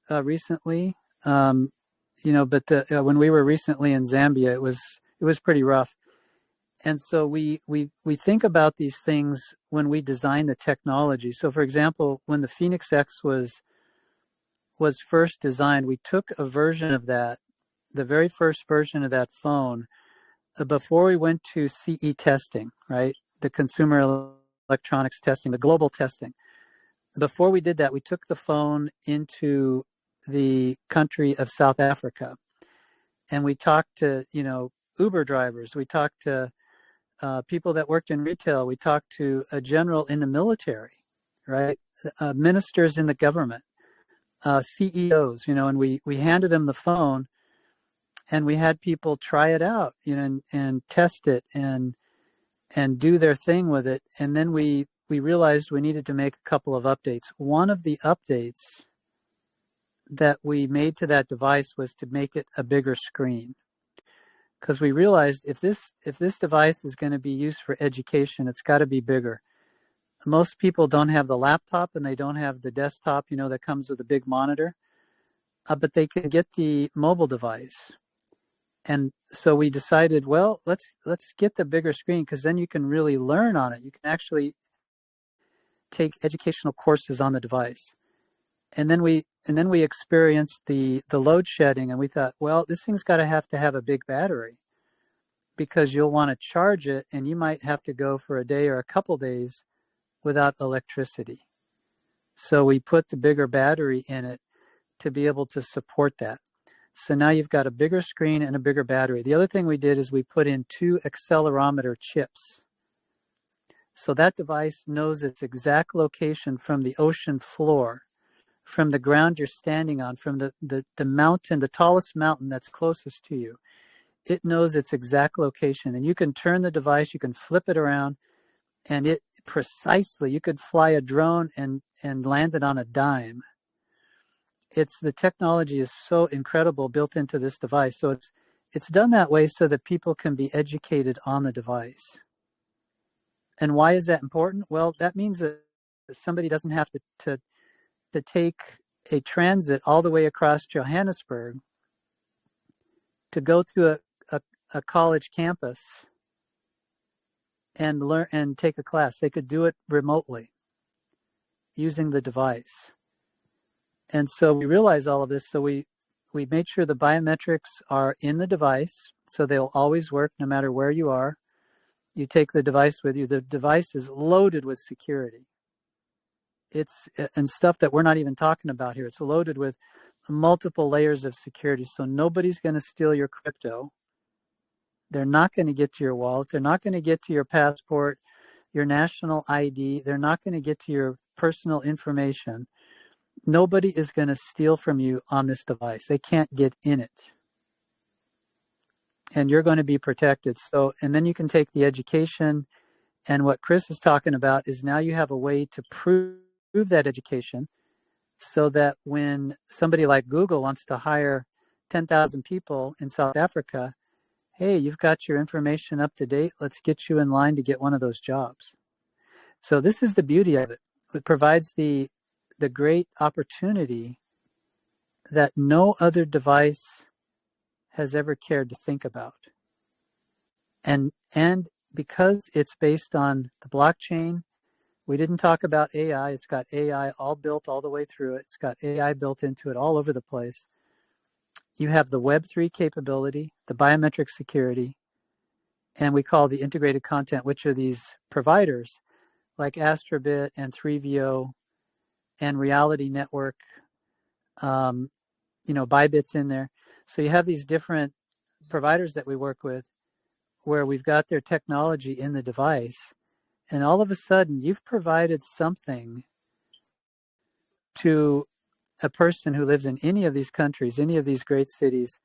recently. But when we were recently in Zambia, it was pretty rough. And so we think about these things when we design the technology. So, for example, when the PhēnixLoc was first designed, we took a version of that, the very first version of that phone, before we went to CE testing, right, the consumer electronics testing, the global testing, before we did that, we took the phone into the country of South Africa, and we talked to, Uber drivers. We talked to people that worked in retail. We talked to a general in the military, right? Ministers in the government, CEOs, and we handed them the phone, and we had people try it out, and test it and do their thing with it. And then we realized we needed to make a couple of updates. One of the updates that we made to that device was to make it a bigger screen, because we realized if this device is going to be used for education, it's got to be bigger. Most people don't have the laptop and they don't have the desktop, that comes with a big monitor, but they can get the mobile device. And so we decided, well, let's get the bigger screen, because then you can really learn on it. You can actually take educational courses on the device. And then we experienced the load shedding, and we thought, well, this thing's got to have a big battery, because you'll want to charge it, and you might have to go for a day or a couple days without electricity. So we put the bigger battery in it to be able to support that. So now you've got a bigger screen and a bigger battery. The other thing we did is we put in 2 accelerometer chips. So that device knows its exact location from the ocean floor, from the ground you're standing on, from the mountain, the tallest mountain that's closest to you. It knows its exact location, and you can turn the device, you can flip it around, and it precisely, you could fly a drone and land it on a dime. The technology is so incredible built into this device. So it's done that way so that people can be educated on the device. And why is that important? Well, that means that somebody doesn't have to take a transit all the way across Johannesburg to go to a college campus and learn and take a class. They could do it remotely using the device. And so we realized all of this. So we made sure the biometrics are in the device, so they'll always work no matter where you are. You take the device with you. The device is loaded with security. And stuff that we're not even talking about here. It's loaded with multiple layers of security. So nobody's going to steal your crypto. They're not going to get to your wallet. They're not going to get to your passport, your national ID. They're not going to get to your personal information. Nobody is going to steal from you on this device. They can't get in it. And you're going to be protected. So, and then you can take the education. And what Chris is talking about is now you have a way to prove that education, so that when somebody like Google wants to hire 10,000 people in South Africa, hey, you've got your information up to date. Let's get you in line to get one of those jobs. So this is the beauty of it. It provides the great opportunity that no other device has ever cared to think about. And because it's based on the blockchain, we didn't talk about AI. It's got AI all built all the way through it. It's got AI built into it all over the place. You have the Web3 capability, the biometric security, and we call the integrated content, which are these providers like Astrobit and 3VO and Reality Network, Bybit's in there. So you have these different providers that we work with where we've got their technology in the device. And all of a sudden, you've provided something to a person who lives in any of these countries, any of these great cities,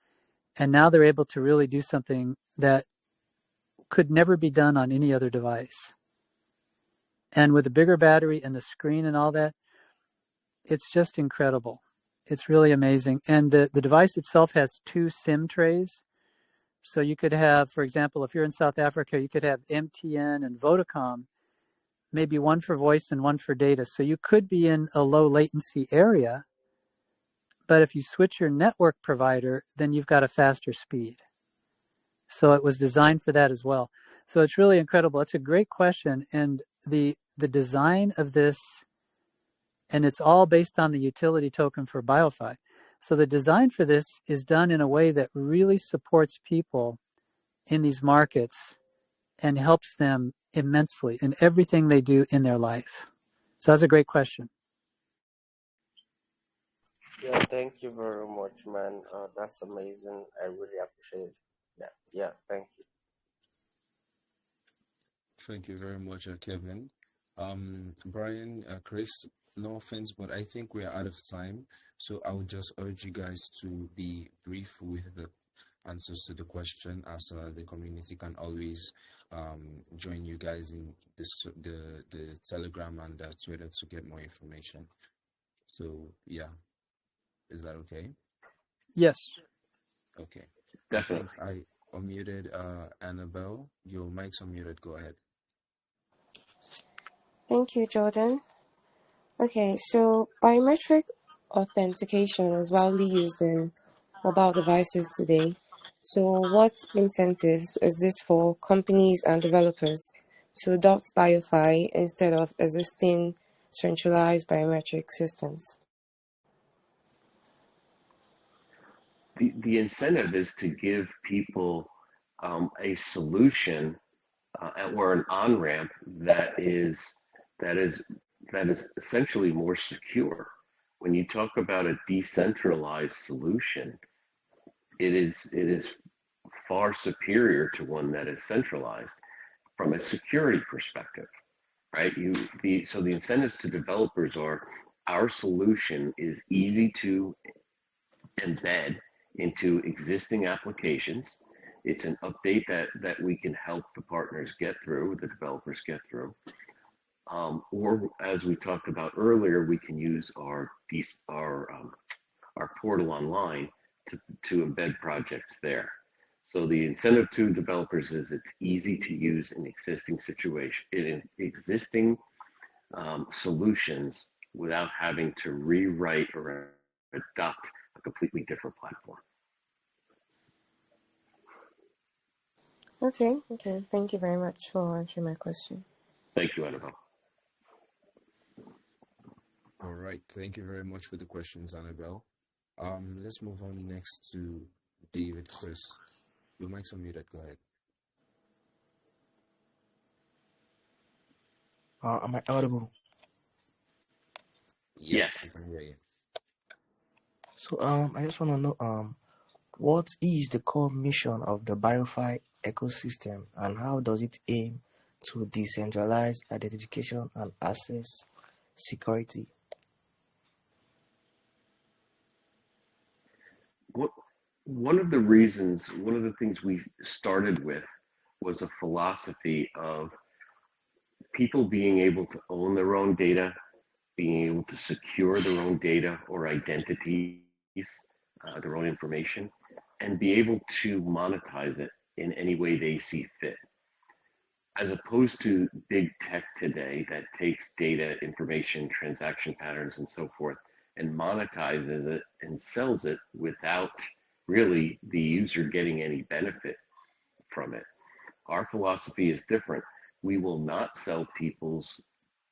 and now they're able to really do something that could never be done on any other device. And with the bigger battery and the screen and all that, it's just incredible. It's really amazing. And the device itself has 2 SIM trays. So you could have, for example, if you're in South Africa, you could have MTN and Vodacom, maybe one for voice and one for data. So you could be in a low latency area, but if you switch your network provider, then you've got a faster speed. So it was designed for that as well. So it's really incredible. It's a great question. And the design of this, and it's all based on the utility token for BioFi. So the design for this is done in a way that really supports people in these markets and helps them immensely in everything they do in their life? So that's a great question. Yeah, thank you very much, man. That's amazing. I really appreciate that. Yeah, thank you. Thank you very much, Kevin. Brian, Chris, no offense, but I think we are out of time. So I would just urge you guys to be brief with the answers to the question, as the community can always join you guys in the Telegram and Twitter to get more information. So yeah, is that okay? Yes. Okay. Definitely. I think I unmuted Annabelle. Your mic's unmuted. Go ahead. Thank you, Jordan. Okay, so biometric authentication is widely used in mobile devices today. So what incentives exist for companies and developers to adopt BioFi instead of existing centralized biometric systems? The incentive is to give people a solution or an on ramp that is that is essentially more secure. When you talk about a decentralized solution, it is far superior to one that is centralized from a security perspective, right? So the incentives to developers are our solution is easy to embed into existing applications. It's an update that we can help the partners get through, the developers get through. Or as we talked about earlier, we can use our portal online to embed projects there. So the incentive to developers is it's easy to use in existing solutions without having to rewrite or adopt a completely different platform. Okay. Thank you very much for answering my question. Thank you, Annabelle. All right. Thank you very much for the questions, Annabelle. Let's move on next to David Chris. Your mic's unmuted. Go ahead. Am I audible? Yes. I can hear you. So I just want to know what is the core mission of the BioFi ecosystem and how does it aim to decentralize identification and access security? One of the things we started with was a philosophy of people being able to own their own data, being able to secure their own data or identities, their own information, and be able to monetize it in any way they see fit. As opposed to big tech today that takes data, information, transaction patterns, and so forth, and monetizes it and sells it without really the user getting any benefit from it. Our philosophy is different. We will not sell people's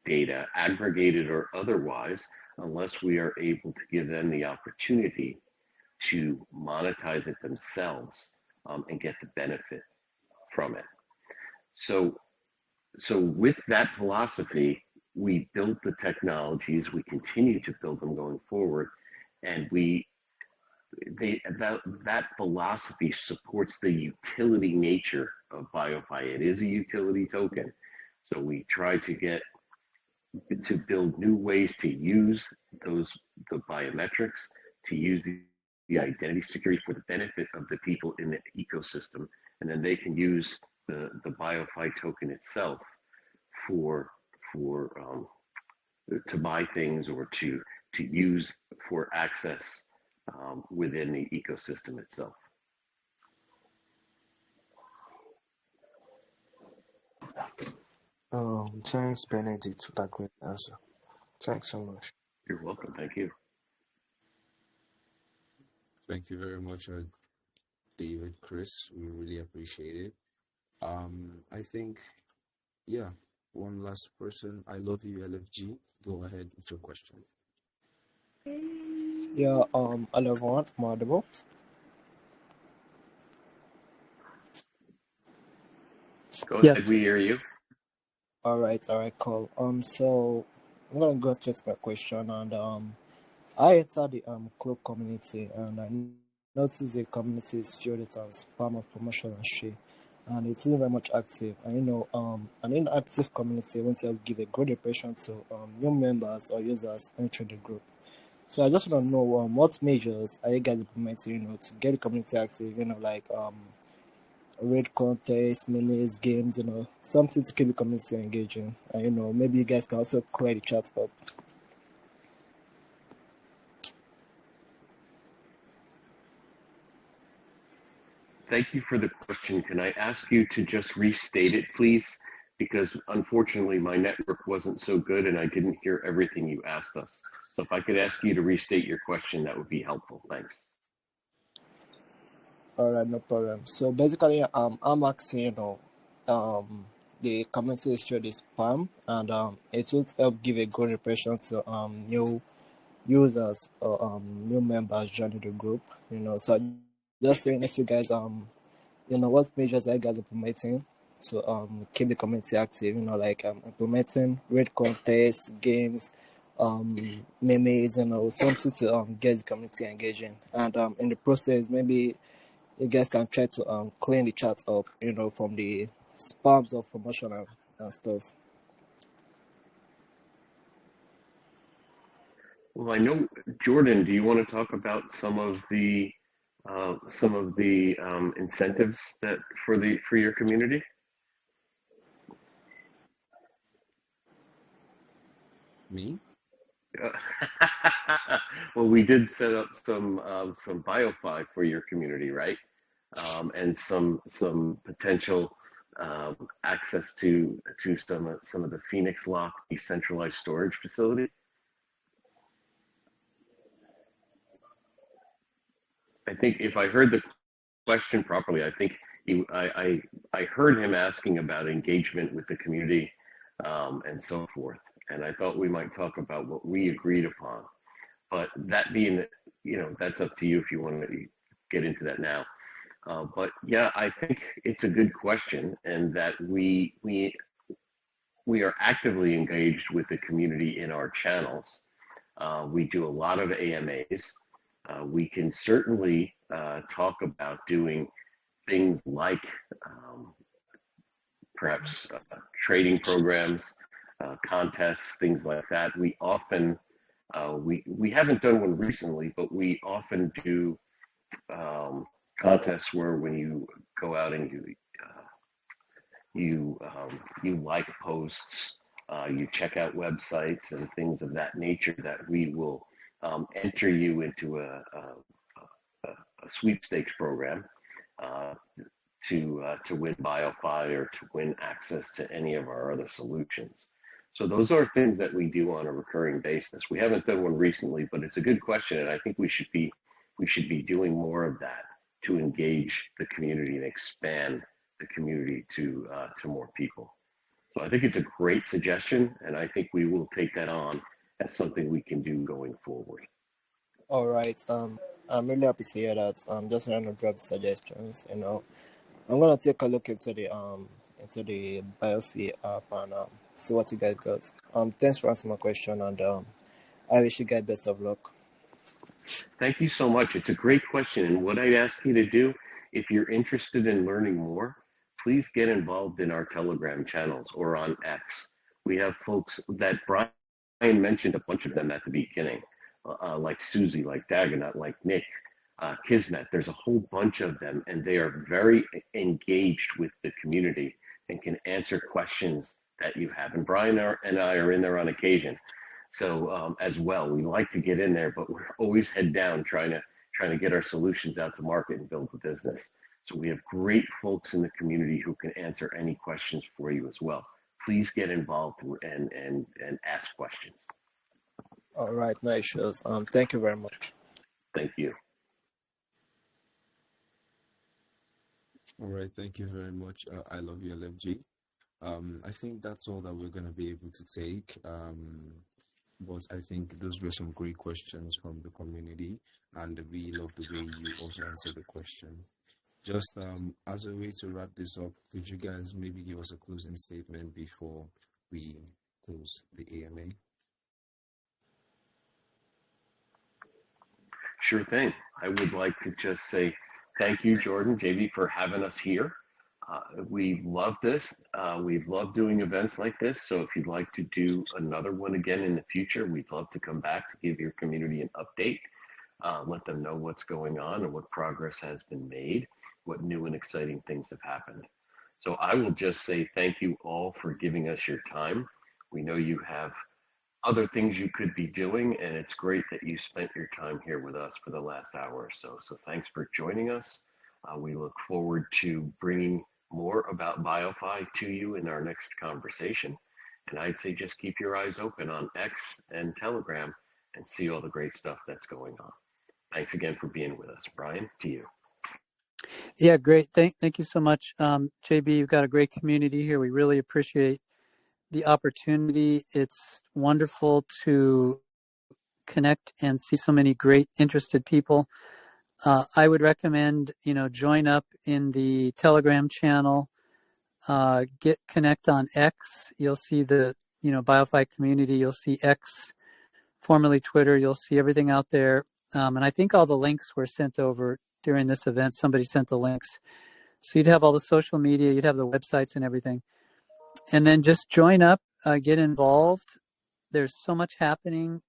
data, aggregated or otherwise, unless we are able to give them the opportunity to monetize it themselves and get the benefit from it. So with that philosophy, we built the technologies, we continue to build them going forward, and that philosophy supports the utility nature of BioFi. It is a utility token. So we try to build new ways to use the biometrics, to use the identity security for the benefit of the people in the ecosystem, and then they can use the BioFi token itself for to buy things or to use for access within the ecosystem itself. Thanks, Benedict, for that great answer. Thanks so much. You're welcome. Thank you. Thank you very much, David Chris. We really appreciate it. I think, yeah, one last person. I love you, LFG. Go ahead with your question. Yeah, hello everyone, I'm audible. Go Yes. ahead, we hear you. All right, cool. So I'm gonna go straight to my question, and I entered the club community, and I noticed the community is filled with spam of promotion and share, and it's very much active. And an inactive community won't help give a good impression to new members or users entering the group. So I just want to know what measures are you guys implementing, to get the community active, like raid contests, minis, games, something to keep the community engaging. And maybe you guys can also clear the chat up. Thank you for the question. Can I ask you to just restate it, please? Because unfortunately, my network wasn't so good and I didn't hear everything you asked us. So if I could ask you to restate your question, that would be helpful. Thanks. All right, no problem. So basically, I'm asking, the community is showing the spam, and it would help give a good impression to new users or new members joining the group. So just saying, if you guys what measures are you guys implementing to keep the community active? Like implementing raid contests, games, memes, something to get the community engaging, and in the process, maybe you guys can try to clean the chat up, from the spams of promotion and stuff. Well, I know, Jordan, do you want to talk about some of the incentives that for your community? Me? Well, we did set up some BioFi for your community, right? And some potential access to some of the PhēnixLoc decentralized storage facility. I think if I heard the question properly, I think I heard him asking about engagement with the community and so forth. And I thought we might talk about what we agreed upon. But that being, that's up to you if you want to get into that now. But yeah, I think it's a good question, and that we are actively engaged with the community in our channels. We do a lot of AMAs. We can certainly talk about doing things like perhaps trading programs, contests, things like that. We often we haven't done one recently, but we often do contests where when you go out and you like posts, you check out websites and things of that nature, that we will enter you into a sweepstakes program to win BioFi or to win access to any of our other solutions. So those are things that we do on a recurring basis. We haven't done one recently, but it's a good question, and I think we should be doing more of that to engage the community and expand the community to more people. So I think it's a great suggestion, and I think we will take that on as something we can do going forward. All right. I'm really happy to hear that. Just want to drop suggestions. I'm gonna take a look into the BioFi app and see what you guys got. Thanks for answering my question, and I wish you guys best of luck. Thank you so much. It's a great question. And what I'd ask you to do, if you're interested in learning more, please get involved in our Telegram channels or on X. We have folks that Brian mentioned, a bunch of them at the beginning, like Susie, like Dagonet, like Nick, Kismet. There's a whole bunch of them, and they are very engaged with the community and can answer questions that you have. And Brian and I are in there on occasion. So as well, we like to get in there, but we're always head down trying to get our solutions out to market and build the business. So we have great folks in the community who can answer any questions for you as well. Please get involved and ask questions. All right, no issues. Thank you very much. Thank you. All right, thank you very much. I love you, LFG. I think that's all that we're going to be able to take. But I think those were some great questions from the community, and we love the way you also answered the question. Just as a way to wrap this up, could you guys maybe give us a closing statement before we close the AMA? Sure thing. I would like to just say thank you, Jordan, JB, for having us here. We love this. We love doing events like this. So if you'd like to do another one again in the future, we'd love to come back to give your community an update, let them know what's going on and what progress has been made, what new and exciting things have happened. So I will just say thank you all for giving us your time. We know you have other things you could be doing, and it's great that you spent your time here with us for the last hour or so. So thanks for joining us. We look forward to bringing more about BioFi to you in our next conversation. And I'd say just keep your eyes open on X and Telegram and see all the great stuff that's going on. Thanks again for being with us. Brian, to you. Yeah, great. Thank you so much. JB, you've got a great community here. We really appreciate the opportunity. It's wonderful to connect and see so many great interested people. I would recommend, join up in the Telegram channel, connect on X. You'll see the, BioFi community. You'll see X, formerly Twitter. You'll see everything out there. And I think all the links were sent over during this event. Somebody sent the links. So you'd have all the social media, you'd have the websites and everything. And then just join up, get involved. There's so much happening.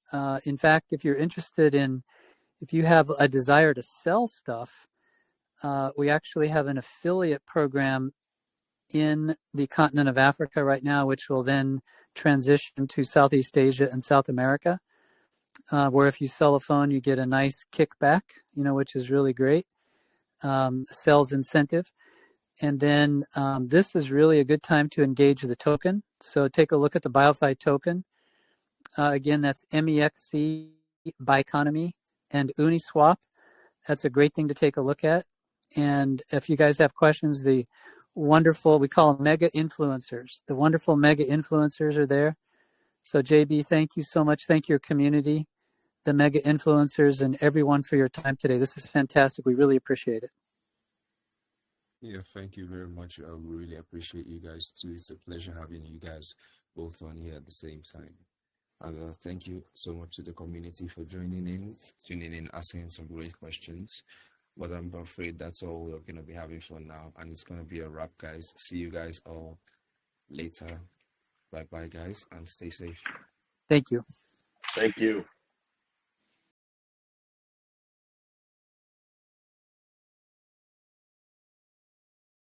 In fact, if you're interested if you have a desire to sell stuff, we actually have an affiliate program in the continent of Africa right now, which will then transition to Southeast Asia and South America, where if you sell a phone, you get a nice kickback, which is really great, sales incentive. And then this is really a good time to engage the token. So take a look at the BioFi token. Again, that's MEXC, Bioeconomy, and Uniswap. That's a great thing to take a look at. And if you guys have questions, the wonderful, we call them mega influencers. The wonderful mega influencers are there. So JB, thank you so much. Thank your community, the mega influencers, and everyone for your time today. This is fantastic. We really appreciate it. Yeah, thank you very much. I really appreciate you guys too. It's a pleasure having you guys both on here at the same time. And thank you so much to the community for joining in, tuning in, asking some great questions. But I'm afraid that's all we're going to be having for now. And it's going to be a wrap, guys. See you guys all later. Bye-bye, guys, and stay safe. Thank you. Thank you.